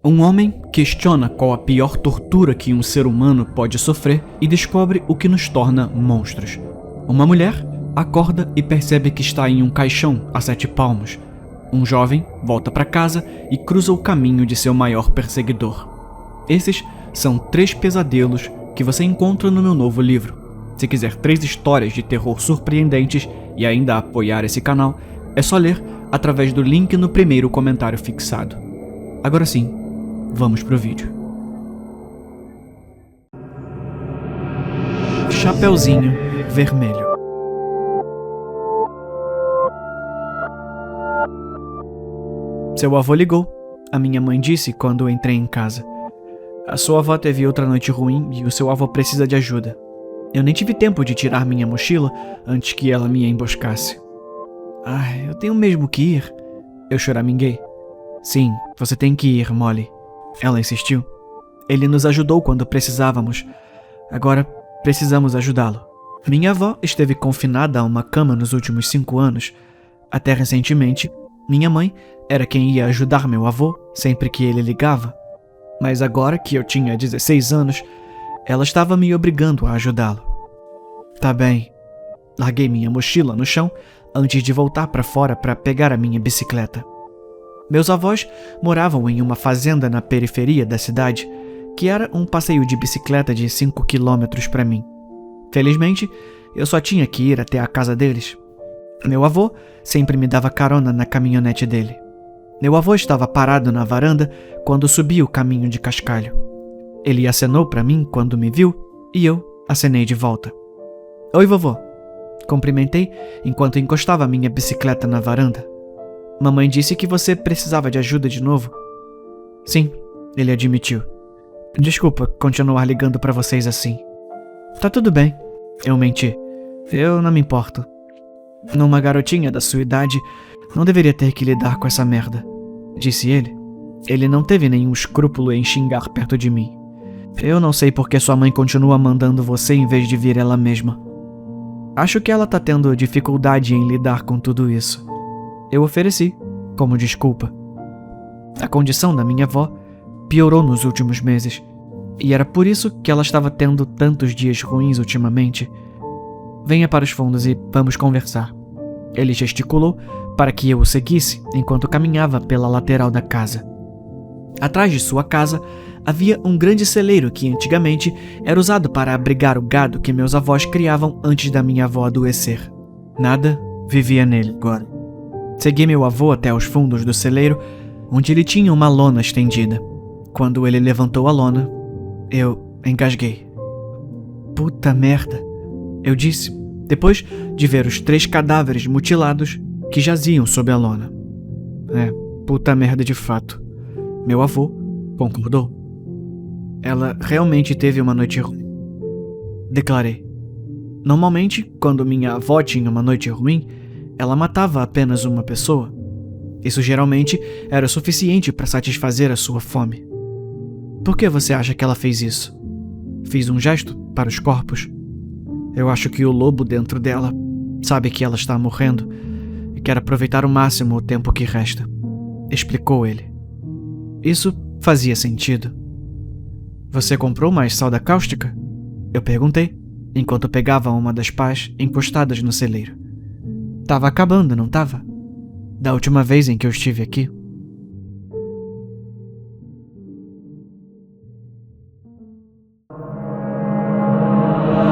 Um homem questiona qual a pior tortura que um ser humano pode sofrer e descobre o que nos torna monstros. Uma mulher acorda e percebe que está em um caixão a 7 palmos. Um jovem volta para casa e cruza o caminho de seu maior perseguidor. Esses são 3 pesadelos que você encontra no meu novo livro. Se quiser 3 histórias de terror surpreendentes e ainda apoiar esse canal, é só ler através do link no primeiro comentário fixado. Agora sim, vamos pro vídeo. Chapeuzinho Vermelho. Seu avô ligou, a minha mãe disse quando entrei em casa. A sua avó teve outra noite ruim e o seu avô precisa de ajuda. Eu nem tive tempo de tirar minha mochila antes que ela me emboscasse. Eu tenho mesmo que ir. Eu choraminguei. Sim, você tem que ir, Molly. Ela insistiu. Ele nos ajudou quando precisávamos. Agora precisamos ajudá-lo. Minha avó esteve confinada a uma cama nos últimos 5 anos. Até recentemente, minha mãe era quem ia ajudar meu avô sempre que ele ligava. Mas agora que eu tinha 16 anos, ela estava me obrigando a ajudá-lo. Tá bem. Larguei minha mochila no chão antes de voltar para fora para pegar a minha bicicleta. Meus avós moravam em uma fazenda na periferia da cidade, que era um passeio de bicicleta de 5 quilômetros para mim. Felizmente, eu só tinha que ir até a casa deles. Meu avô sempre me dava carona na caminhonete dele. Meu avô estava parado na varanda quando subi o caminho de cascalho. Ele acenou para mim quando me viu e eu acenei de volta. Oi, vovô. Cumprimentei enquanto encostava minha bicicleta na varanda. Mamãe disse que você precisava de ajuda de novo. Sim, ele admitiu. Desculpa continuar ligando pra vocês assim. Tá tudo bem, eu menti. Eu não me importo. Numa garotinha da sua idade, não deveria ter que lidar com essa merda, disse ele. Ele não teve nenhum escrúpulo em xingar perto de mim. Eu não sei por que sua mãe continua mandando você em vez de vir ela mesma. Acho que ela tá tendo dificuldade em lidar com tudo isso. Eu ofereci, como desculpa. A condição da minha avó piorou nos últimos meses, e era por isso que ela estava tendo tantos dias ruins ultimamente. Venha para os fundos e vamos conversar. Ele gesticulou para que eu o seguisse enquanto caminhava pela lateral da casa. Atrás de sua casa havia um grande celeiro que antigamente era usado para abrigar o gado que meus avós criavam antes da minha avó adoecer. Nada vivia nele agora. Segui meu avô até os fundos do celeiro, onde ele tinha uma lona estendida. Quando ele levantou a lona, eu engasguei. Puta merda, eu disse, depois de ver os 3 cadáveres mutilados que jaziam sob a lona. Puta merda de fato. Meu avô concordou. Ela realmente teve uma noite ruim. Declarei. Normalmente, quando minha avó tinha uma noite ruim, ela matava apenas uma pessoa. Isso geralmente era suficiente para satisfazer a sua fome. Por que você acha que ela fez isso? Fiz um gesto para os corpos. Eu acho que o lobo dentro dela sabe que ela está morrendo e quer aproveitar o máximo o tempo que resta, explicou ele. Isso fazia sentido. Você comprou mais solda cáustica? Eu perguntei, enquanto pegava uma das pás encostadas no celeiro. Tava acabando, não tava? Da última vez em que eu estive aqui.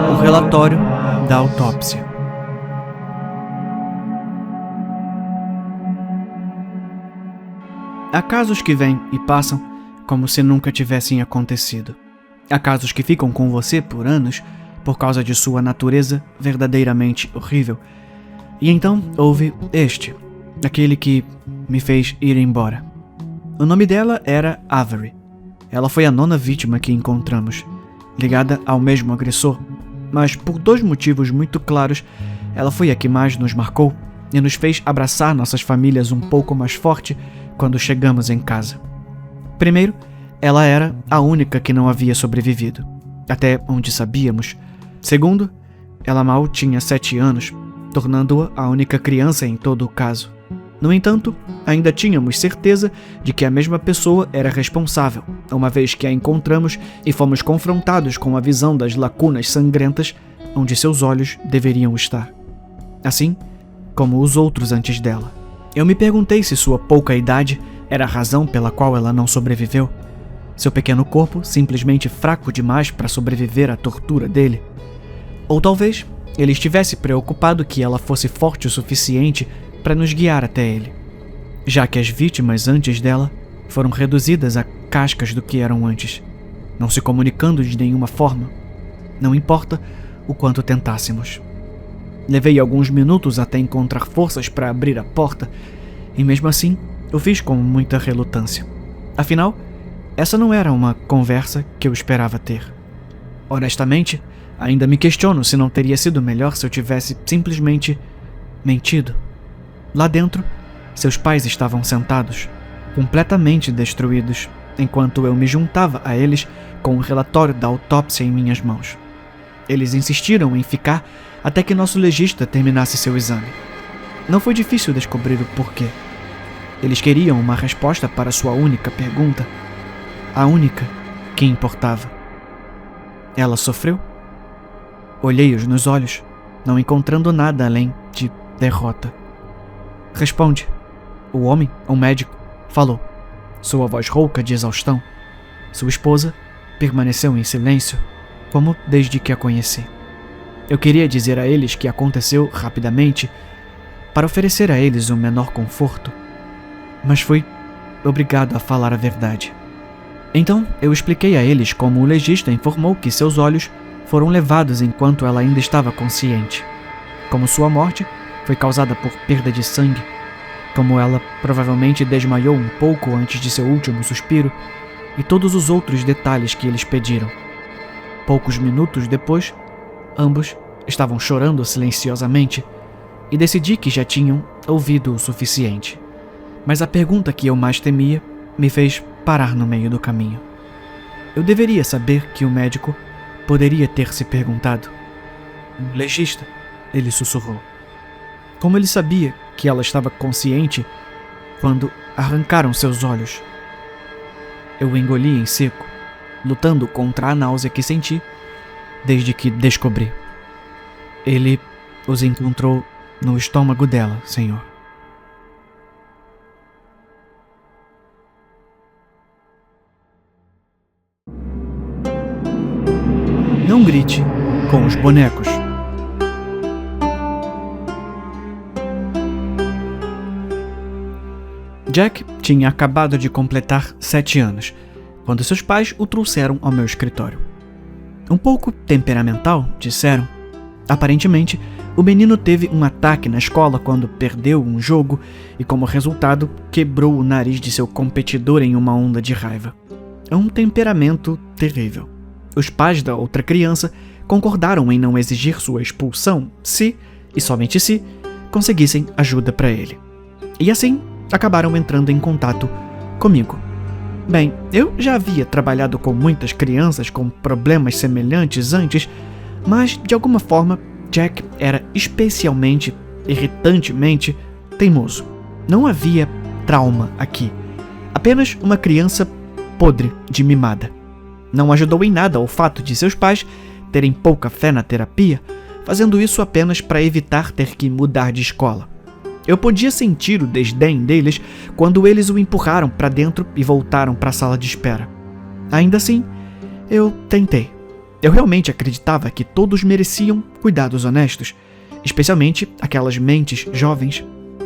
O relatório da autópsia. Há casos que vêm e passam como se nunca tivessem acontecido. Há casos que ficam com você por anos por causa de sua natureza verdadeiramente horrível. E então houve este, aquele que me fez ir embora. O nome dela era Avery. Ela foi a 9ª vítima que encontramos, ligada ao mesmo agressor, mas por 2 motivos muito claros, ela foi a que mais nos marcou e nos fez abraçar nossas famílias um pouco mais forte quando chegamos em casa. Primeiro, ela era a única que não havia sobrevivido, até onde sabíamos. Segundo, ela mal tinha 7 anos, tornando-a a única criança em todo o caso. No entanto, ainda tínhamos certeza de que a mesma pessoa era responsável, uma vez que a encontramos e fomos confrontados com a visão das lacunas sangrentas onde seus olhos deveriam estar. Assim como os outros antes dela. Eu me perguntei se sua pouca idade era a razão pela qual ela não sobreviveu. Seu pequeno corpo simplesmente fraco demais para sobreviver à tortura dele. Ou talvez ele estivesse preocupado que ela fosse forte o suficiente para nos guiar até ele, já que as vítimas antes dela foram reduzidas a cascas do que eram antes, não se comunicando de nenhuma forma, não importa o quanto tentássemos. Levei alguns minutos até encontrar forças para abrir a porta, e mesmo assim eu fiz com muita relutância. Afinal, essa não era uma conversa que eu esperava ter. Honestamente, ainda me questiono se não teria sido melhor se eu tivesse simplesmente mentido. Lá dentro, seus pais estavam sentados, completamente destruídos, enquanto eu me juntava a eles com o relatório da autópsia em minhas mãos. Eles insistiram em ficar até que nosso legista terminasse seu exame. Não foi difícil descobrir o porquê. Eles queriam uma resposta para sua única pergunta, a única que importava. Ela sofreu? Olhei-os nos olhos, não encontrando nada além de derrota. Responde. O homem, o médico, falou, sua voz rouca de exaustão. Sua esposa permaneceu em silêncio, como desde que a conheci. Eu queria dizer a eles que aconteceu rapidamente, para oferecer a eles o menor conforto, mas fui obrigado a falar a verdade. Então eu expliquei a eles como o legista informou que seus olhos foram levados enquanto ela ainda estava consciente, como sua morte foi causada por perda de sangue, como ela provavelmente desmaiou um pouco antes de seu último suspiro, e todos os outros detalhes que eles pediram. Poucos minutos depois, ambos estavam chorando silenciosamente, e decidi que já tinham ouvido o suficiente. Mas a pergunta que eu mais temia me fez parar no meio do caminho. Eu deveria saber que o médico poderia ter se perguntado. Um legista, ele sussurrou. Como ele sabia que ela estava consciente quando arrancaram seus olhos? Eu engoli em seco, lutando contra a náusea que senti desde que descobri. Ele os encontrou no estômago dela, senhor. Não grite com os bonecos. Jack tinha acabado de completar 7 anos, quando seus pais o trouxeram ao meu escritório. Um pouco temperamental, disseram. Aparentemente, o menino teve um ataque na escola quando perdeu um jogo e, como resultado, quebrou o nariz de seu competidor em uma onda de raiva. É um temperamento terrível. Os pais da outra criança concordaram em não exigir sua expulsão se, e somente se, conseguissem ajuda para ele. E assim, acabaram entrando em contato comigo. Bem, eu já havia trabalhado com muitas crianças com problemas semelhantes antes, mas, de alguma forma, Jack era especialmente, irritantemente, teimoso. Não havia trauma aqui. Apenas uma criança podre de mimada. Não ajudou em nada o fato de seus pais terem pouca fé na terapia, fazendo isso apenas para evitar ter que mudar de escola. Eu podia sentir o desdém deles quando eles o empurraram para dentro e voltaram para a sala de espera. Ainda assim, eu tentei. Eu realmente acreditava que todos mereciam cuidados honestos, especialmente aquelas mentes jovens,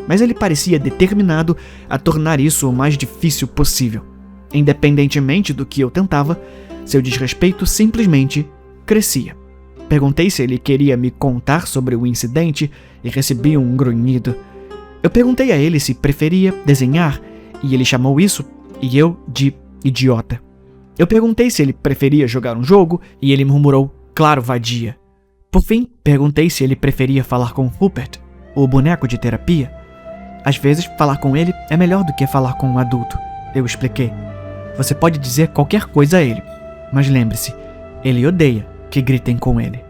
mas ele parecia determinado a tornar isso o mais difícil possível. Independentemente do que eu tentava, seu desrespeito simplesmente crescia. Perguntei se ele queria me contar sobre o incidente e recebi um grunhido. Eu perguntei a ele se preferia desenhar, e ele chamou isso, e eu, de idiota. Eu perguntei se ele preferia jogar um jogo, e ele murmurou, claro, vadia. Por fim, perguntei se ele preferia falar com Rupert, o boneco de terapia. Às vezes, falar com ele é melhor do que falar com um adulto, eu expliquei. Você pode dizer qualquer coisa a ele, mas lembre-se, ele odeia que gritem com ele.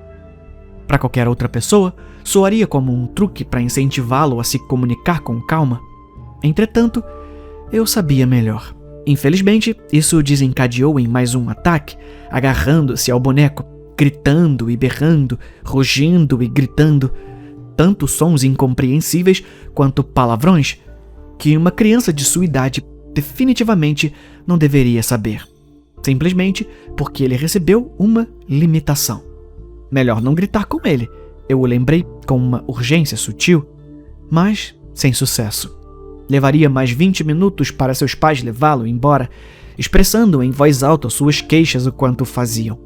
Para qualquer outra pessoa, soaria como um truque para incentivá-lo a se comunicar com calma. Entretanto, eu sabia melhor. Infelizmente, isso desencadeou em mais um ataque, agarrando-se ao boneco, gritando e berrando, rugindo e gritando, tanto sons incompreensíveis quanto palavrões que uma criança de sua idade definitivamente não deveria saber, simplesmente porque ele recebeu uma limitação. Melhor não gritar com ele, eu o lembrei com uma urgência sutil, mas sem sucesso. Levaria mais 20 minutos para seus pais levá-lo embora, expressando em voz alta suas queixas o quanto faziam.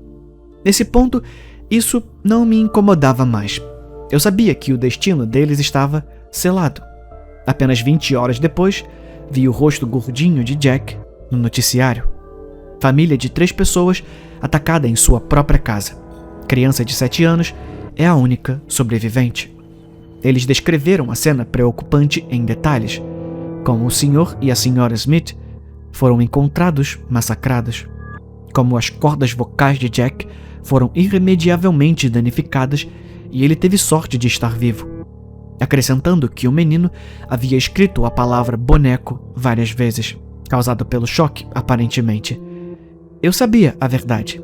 Nesse ponto, isso não me incomodava mais. Eu sabia que o destino deles estava selado. Apenas 20 horas depois, vi o rosto gordinho de Jack no noticiário. Família de 3 pessoas atacada em sua própria casa. Criança de 7 anos é a única sobrevivente. Eles descreveram a cena preocupante em detalhes, como o Sr. e a Sra. Smith foram encontrados massacrados, como as cordas vocais de Jack foram irremediavelmente danificadas e ele teve sorte de estar vivo, acrescentando que o menino havia escrito a palavra boneco várias vezes, causado pelo choque, aparentemente. Eu sabia a verdade.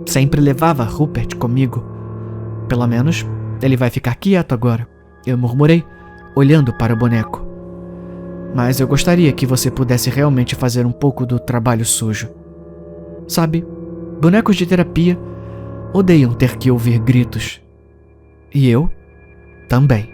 Sempre levava Rupert comigo. Pelo menos, ele vai ficar quieto agora, eu murmurei, olhando para o boneco. Mas eu gostaria que você pudesse realmente fazer um pouco do trabalho sujo. Sabe, bonecos de terapia odeiam ter que ouvir gritos. E eu também.